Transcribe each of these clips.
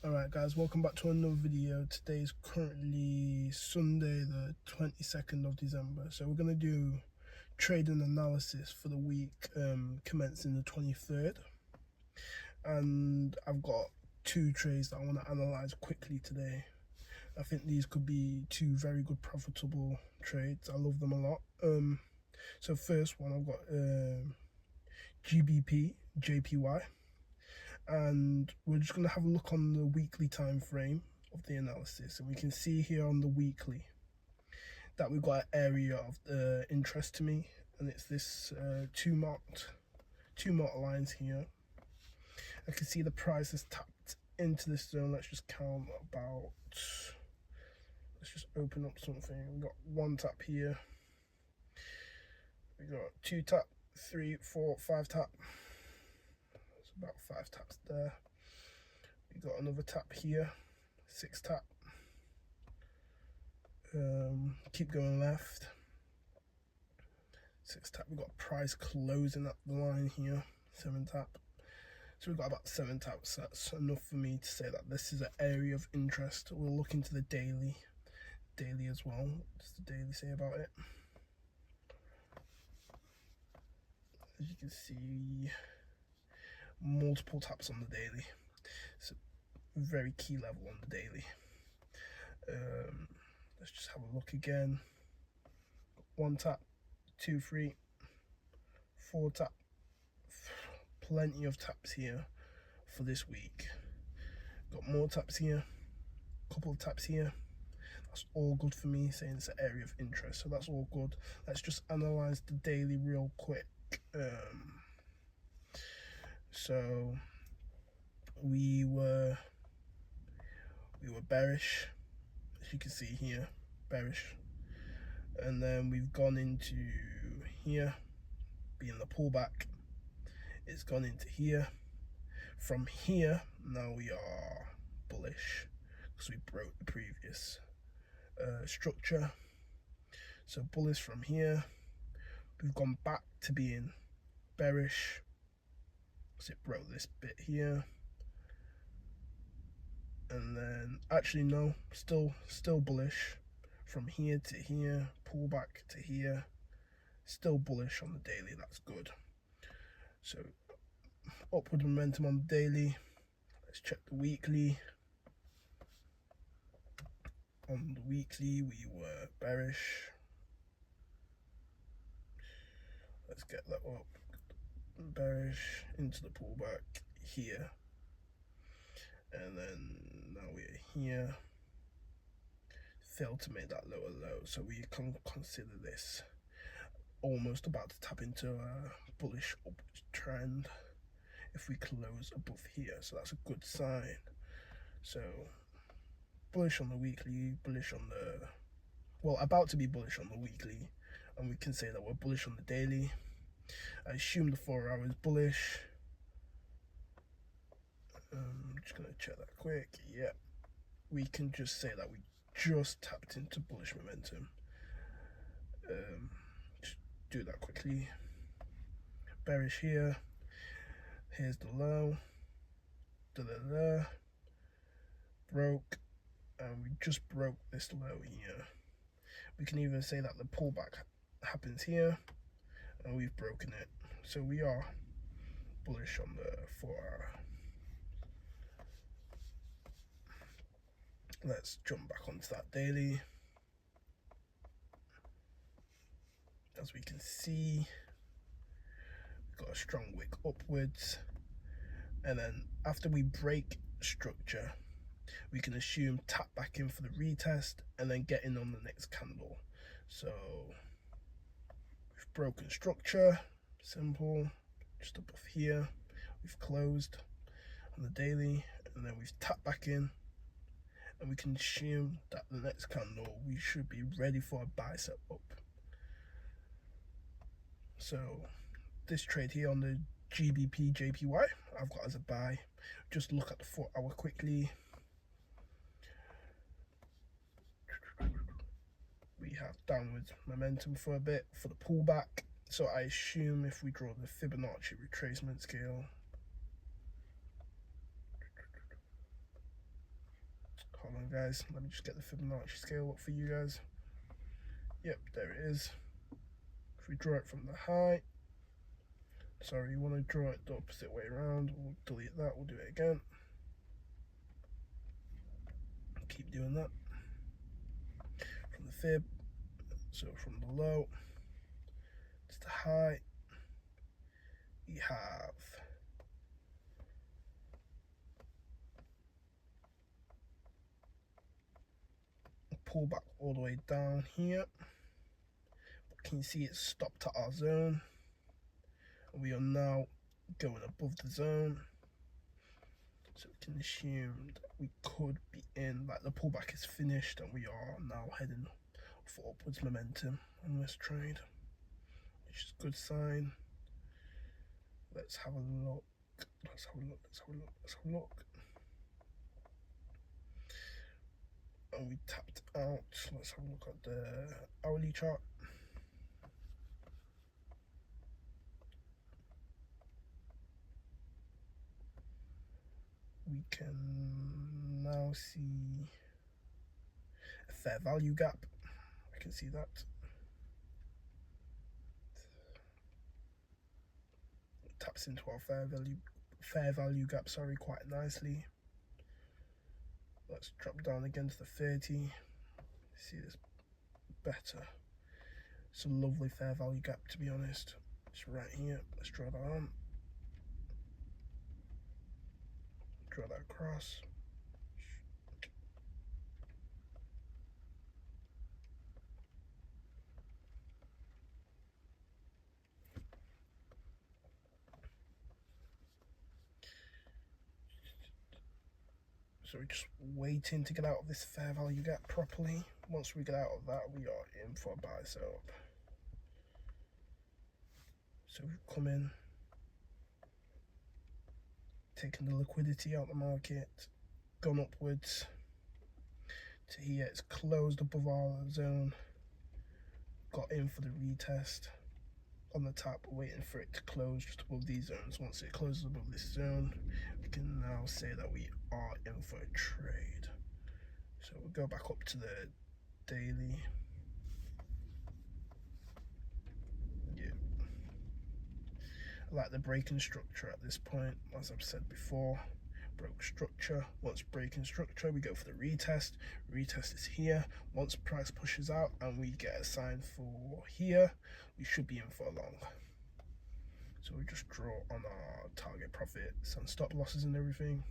Alright guys, welcome back to another video. Today is currently Sunday the 22nd of December. So we're going to do trading analysis for the week commencing the 23rd. And I've got two trades that I want to analyze quickly today. I think these could be two very good profitable trades. I love them a lot. So first one, I've got GBP, JPY. And we're just going to have a look on the weekly time frame of the analysis, and we can see here on the weekly that we've got an area of interest to me, and it's this two marked lines here. I can see the price has tapped into this zone. Let's just count about, let's just open up something. We've got one tap here, we got two tap, 3, 4, 5 tap. About 5 taps there. We got another tap here, 6 tap. Keep going left, 6 tap. We got price closing up the line here, 7 tap. So we've got about 7 taps. That's enough for me to say that this is an area of interest. We'll look into the daily as well. What does the daily say about it? As you can see, multiple taps on the daily. It's a very key level on the daily. Let's just have a look again. 1 tap, 2, 3, 4 tap. Plenty of taps here for this week. Got more taps here, couple of taps here. That's all good for me, saying it's an area of interest, so that's all good. Let's just analyze the daily real quick. So we were bearish, as you can see here, bearish, and then we've gone into here, being the pullback. It's gone into here. From here, now we are bullish because we broke the previous structure. So bullish from here. We've gone back to being bearish. So it broke this bit here, and then actually no, still bullish from here to here, pull back to here, still bullish on the daily. That's good. So upward momentum on the daily. Let's check the weekly. On the weekly we were bearish. Let's get that up. Bearish into the pullback here, and then now we're here. Failed to make that lower low, so we can consider this almost about to tap into a bullish upward trend if we close above here, so that's a good sign. So bullish on the weekly, bullish on the, well, about to be bullish on the weekly, and we can say that we're bullish on the daily. I assume the 4 hours bullish. I'm just going to check that quick. Yeah, we can just say that we just tapped into bullish momentum. Just do that quickly. Bearish here. Here's the low. Broke. And we just broke this low here. We can even say that the pullback happens here, and we've broken it. So we are bullish on the 4 hour. Let's jump back onto that daily. As we can see, we've got a strong wick upwards, and then after we break structure, we can assume tap back in for the retest and then get in on the next candle. So we've broken structure, simple, just above here. We've closed on the daily, and then we've tapped back in, and we can assume that the next candle we should be ready for a bicep up. So this trade here on the GBP JPY I've got as a buy. Just look at the 4 hour quickly. We have downwards momentum for a bit for the pullback. So I assume if we draw the Fibonacci retracement scale, Hold on guys, let me just get the Fibonacci scale up for you guys. Yep, there it is. If we draw it from the high, sorry, you want to draw it the opposite way around, we'll delete that, we'll do it again. Keep doing that. From the fib, so from the low to the high, we have a pullback all the way down here. Can you see it stopped at our zone? We are now going above the zone, so we can assume that we could be in, like the pullback is finished and we are now heading for upwards momentum on this trade, which is a good sign. Let's have a look. Let's have a look. And we tapped out. Let's have a look at the hourly chart. We can now see a fair value gap. I can see that. It taps into our fair value gap, sorry, quite nicely. Let's drop down again to the 30. See this better. It's a lovely fair value gap, to be honest. It's right here. Let's draw that on. Draw that across. So we're just waiting to get out of this fair value gap properly. Once we get out of that, we are in for a buy setup. So we've come in, taken the liquidity out of the market, gone upwards to here. It's closed above our zone, got in for the retest on the top, waiting for it to close just above these zones. Once it closes above this zone, we can now say that we are in for a trade. So we'll go back up to the daily. Yeah, I like the breaking structure at this point. As I've said before, broke structure. Once breaking structure, we go for the retest. Retest is here. Once price pushes out and we get a sign for here, we should be in for a long. So we just draw on our target profits and stop losses and everything.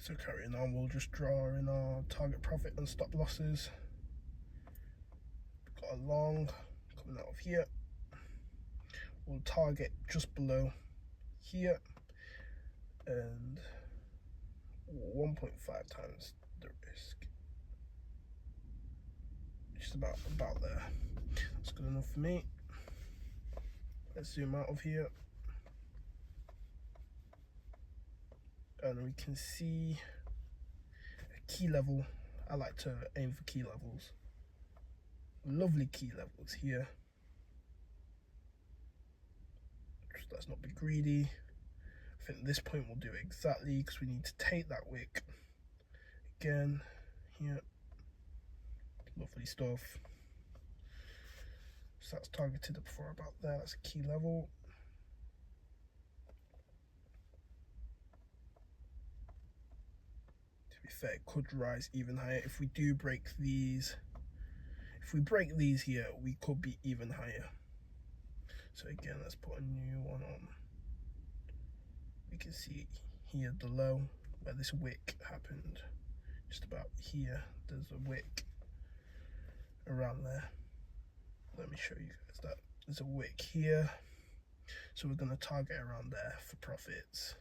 So carrying on, we'll just draw in our target profit and stop losses. We've got a long coming out of here. We'll target just below here and 1.5 times the risk. Just about there. That's good enough for me. Let's zoom out of here. And we can see a key level. I like to aim for key levels. Lovely key levels here. Just let's not be greedy. I think at this point we'll do exactly, because we need to take that wick again here. Lovely stuff. So that's targeted up for about there. That's a key level. To be fair, it could rise even higher if we do break these. If we break these here, we could be even higher. So again, let's put a new one on. We can see here the low where this wick happened. Just about here, there's a wick around there. Let me show you guys that. There's a wick here. So we're going to target around there for profits.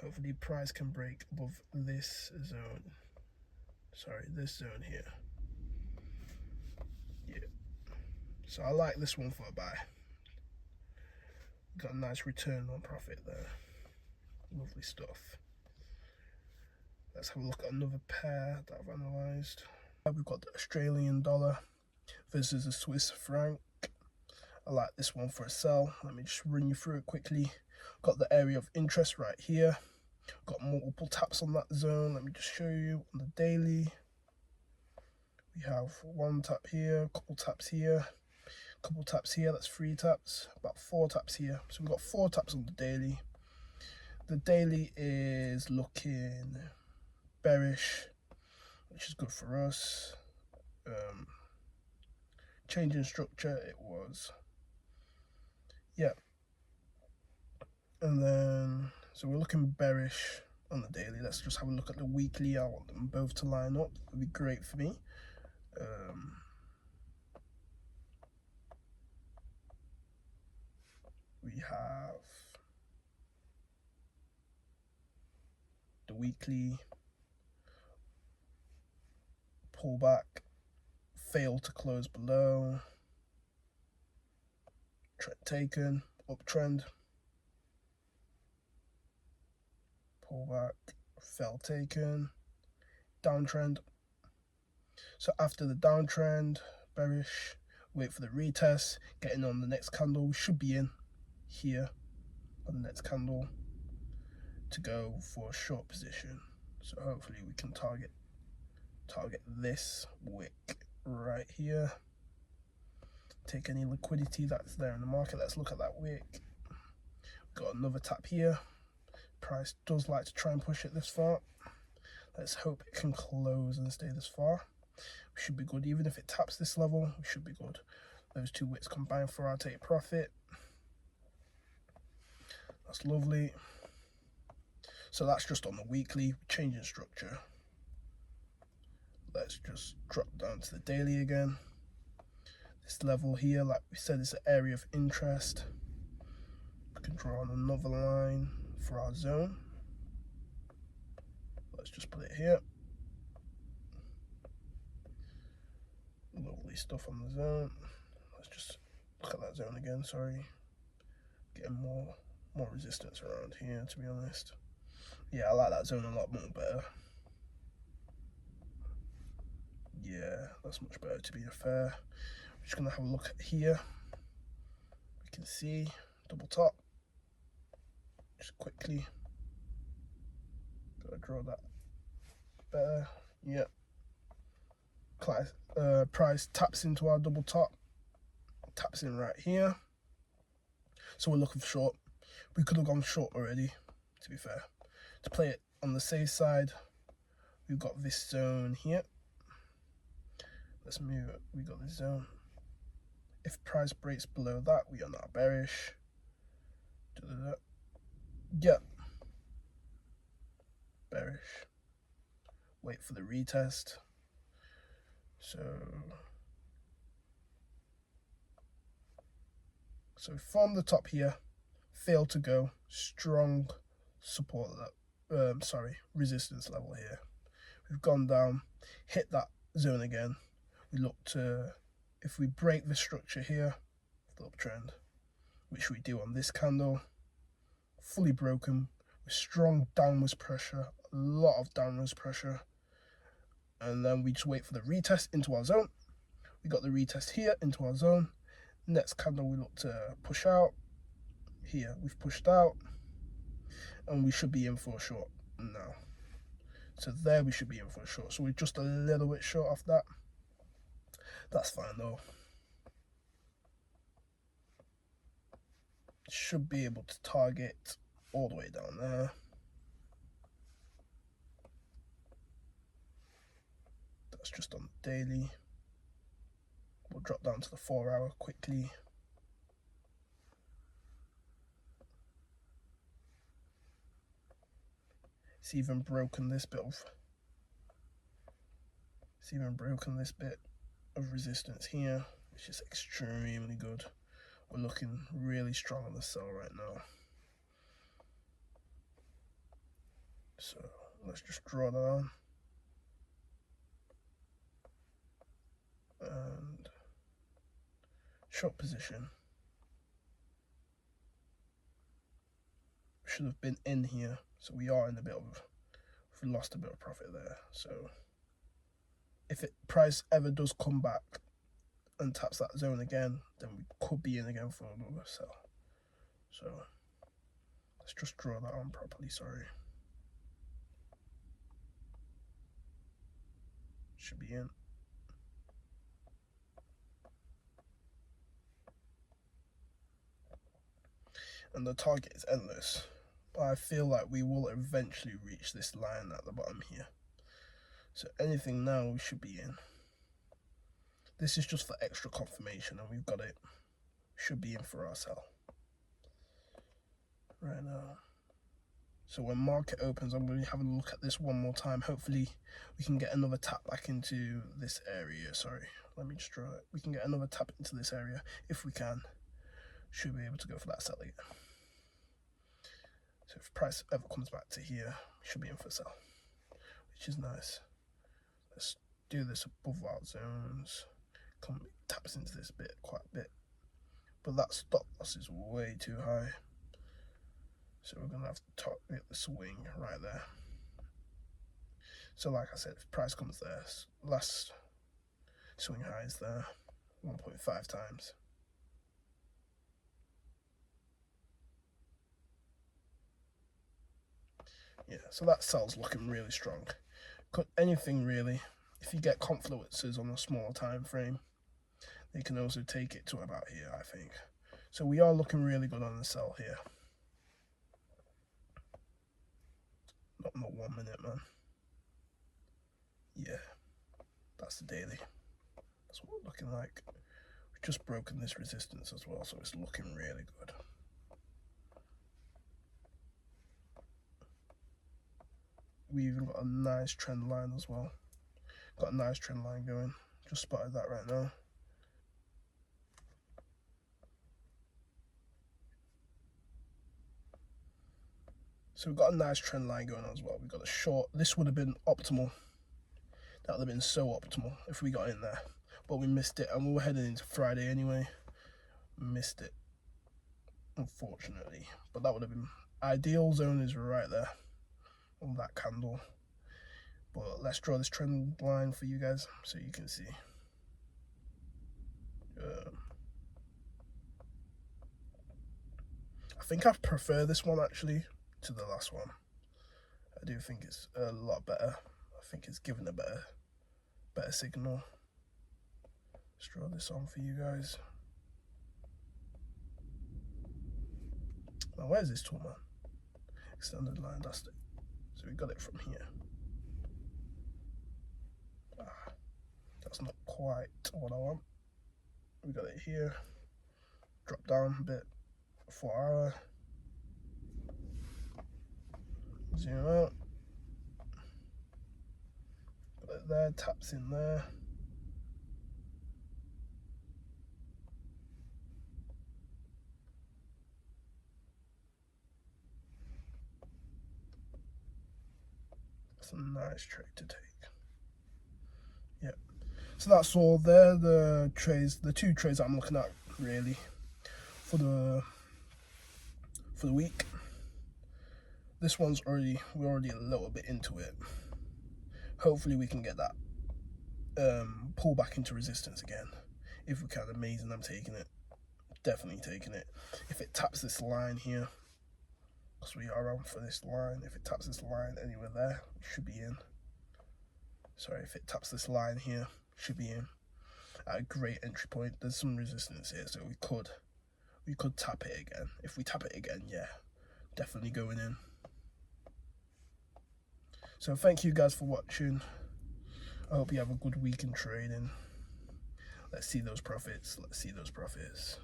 Hopefully price can break above this zone. Sorry, this zone here. Yeah. So I like this one for a buy. Got a nice return on profit there. Lovely stuff. Let's have a look at another pair that I've analysed. We've got the Australian dollar versus the Swiss franc. I like this one for a sell. Let me just run you through it quickly. Got the area of interest right here. Got multiple taps on that zone. Let me just show you on the daily. We have one tap here, couple taps here, couple taps here. That's 3 taps, about 4 taps here. So we've got 4 taps on the daily. The daily is looking bearish, which is good for us. Changing structure, it was, yeah. And then, so we're looking bearish on the daily. Let's just have a look at the weekly. I want them both to line up. That would be great for me. We have the weekly pullback, failed to close below, trend taken, uptrend, pullback, fell taken, downtrend. So after the downtrend, bearish, wait for the retest, getting on the next candle. We should be in here on the next candle to go for a short position. So hopefully we can target this wick right here, take any liquidity that's there in the market. Let's look at that wick. Got another tap here. Price does like to try and push it this far. Let's hope it can close and stay this far. We should be good. Even if it taps this level, we should be good. Those 2 wicks combined for our take profit. That's lovely. So that's just on the weekly, changing structure. Let's just drop down to the daily again. This level here, like we said, is an area of interest. We can draw on another line for our zone. Let's just put it here. Lovely stuff on the zone. Let's just look at that zone again, sorry. Getting more resistance around here, to be honest. Yeah, I like that zone a lot more better. Yeah, that's much better, to be fair. I'm just gonna have a look at here. We can see double top. Just quickly. Gotta draw that better. Yep. Price taps into our double top. Taps in right here. So we're looking for short. We could have gone short already, to be fair. To play it on the safe side, we've got this zone here. Let's move it. We got this zone. If price breaks below that, we are now bearish. Yep. Bearish. Wait for the retest. So from the top here, failed to go, strong support resistance level here. We've gone down, hit that zone again. We look to, if we break the structure here, the uptrend, which we do on this candle, fully broken with strong downwards pressure, a lot of downwards pressure, and then we just wait for the retest into our zone. We got the retest here into our zone. Next candle we look to push out. Here we've pushed out, and we should be in for a short now. So there we should be in for a short. So we're just a little bit short off that. That's fine though. Should be able to target all the way down there. That's just on the daily. We'll drop down to the 4-hour quickly. It's even broken this bit of resistance here, which is extremely good. We're looking really strong on the sell right now. So let's just draw that on. And short position. Should have been in here, so we are in we lost a bit of profit there. So if price ever does come back and taps that zone again, then we could be in again for another sell. So let's just draw that on properly, sorry. should be in. And the target is endless. But I feel like we will eventually reach this line at the bottom here. So anything now we should be in. This is just for extra confirmation, and we've got it. Should be in for our sell right now. So when market opens, I'm going to have a look at this one more time. Hopefully we can get another tap back into this area. Sorry, let me just draw it. We can get another tap into this area. If we can, should be able to go for that sell again. So if price ever comes back to here, we should be in for sell, which is nice. Let's do this above our zones. Taps into this bit quite a bit, but that stop loss is way too high. So we're going to have to target the swing right there. So like I said, if price comes there, last swing high is there, 1.5 times. Yeah, so that sell's looking really strong. Could anything really, if you get confluences on a smaller time frame, they can also take it to about here, I think. So we are looking really good on the sell here. Not in the 1 minute, man. Yeah, that's the daily. That's what we're looking like. We've just broken this resistance as well, so it's looking really good. We even got a nice trend line as well. Got a nice trend line going. Just spotted that right now. So we've got a nice trend line going on as well. We've got a short. This would have been optimal. That would have been so optimal if we got in there. But we missed it, and we were heading into Friday anyway. Missed it, unfortunately. But that would have been ideal. Zone is right there on that candle. But let's draw this trend line for you guys so you can see. I think I prefer this one actually to the last one. I do think it's a lot better. I think it's given a better signal. Let's draw this on for you guys. Now where's this tool, man? Extended line, that's it. So we got it from here. That's not quite what I want. We got it here. Drop down a bit. 4 hour. Zoom out. Got it there, taps in there. That's a nice trade to take. Yep. So that's all there. The trades, the 2 trades I'm looking at really for the week. This one's we're already a little bit into it. Hopefully we can get that pull back into resistance again. If we can, amazing. I'm taking it. Definitely taking it. If it taps this line here, because we are on for this line, if it taps this line anywhere there, we should be in. Sorry, if it taps this line here, should be in at a great entry point. There's some resistance here, so we could tap it again. If we tap it again, yeah, definitely going in. So thank you guys for watching. I hope you have a good week in trading. Let's see those profits. Let's see those profits.